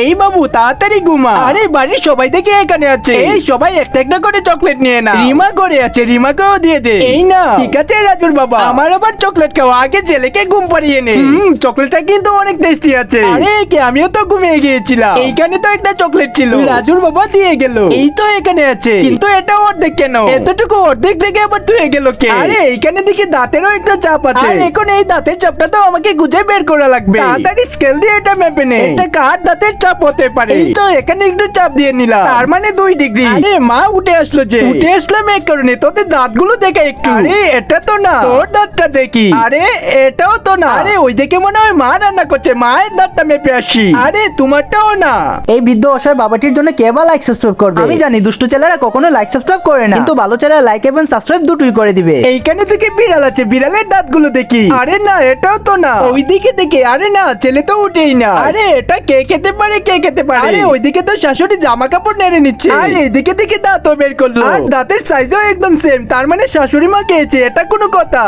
এই বাবু তাড়াতাড়ি ঘুমা। আরে বাড়ির সবাই দেখে এখানে আছে। এই সবাই একটা একটা করে চকলেট নিয়ে না। রিমা করে আছে, রিমাকেও দিয়ে দে। এই না, ঠিক আছে রাজুর বাবা, আমার আবার চকলেট খাওয়া, আগে ছেলেকে ঘুম পাড়িয়ে নে। চকলেটটা কিন্তু অনেক টেস্টি আছে। আরে কি, আমিও তো ঘুমিয়ে গিয়েছিলাম। এইখানে তো একটা চকলেট ছিল, রাজুর বাবা দিয়ে গেল। এই তো এখানে আছে, কিন্তু এটা অর্ধেক কেন? এতটুকু অর্ধেক রেখে আবার তুই গেল কে? আরে এইখানে দেখি দাঁতেরও একটা চাপ আছে। আর এখন এই দাঁতের চাপটা তো আমাকে খুঁজে বের করা লাগবে। তাড়াতাড়ি স্কেল দিয়ে এটা মেপে নে। এটা কার দাঁতের চাপ হতে পারে? এই তো এখানে একটু চাপ দিয়ে নিলাম, তার মানে 2 ডিগ্রি। আরে মা উঠে আসলো যে। উঠে আসলাম এই কারণে, তোদের দাঁতগুলো দেখে একটু। আরে এটা তো না, তোর দাঁতটা দেখি। আরে এটাও তো না। আরে ওই দেখে মনে হয় মা রান্না করছে, মায়ের দাঁতটা মেপে আসি। আরে তোমারটাও না। এই বৃদ্ধ অসহায় বাবাটির জন্য কে বা লাইক সাবস্ক্রাইব করবে? আমি জানি দুষ্টু ছেলেরা কখনো লাইক সাবস্ক্রাইব করে না, কিন্তু ভালো ছেলেরা লাইক এবং সাবস্ক্রাইব দুটোই করে দিবে। এইখানে থেকে বিড়াল আছে, বিড়ালের দাঁতগুলো দেখি। আরে না, এটাও তো না। ওইদিকে দেখে, আরে না, ছেলে তো উঠেই না। আরে এটা কে খেতে পারে, কে খেতে পারে? আরে ওইদিকে তো শাশুড়ি জামা কাপড় নেড়ে নিচ্ছে। আর এইদিকে থেকে দাঁতও বের করলো, আর দাঁতের সাইজও একদম সেম, তার মানে শাশুড়ি মা খেয়েছে। এটা কোনো কথা?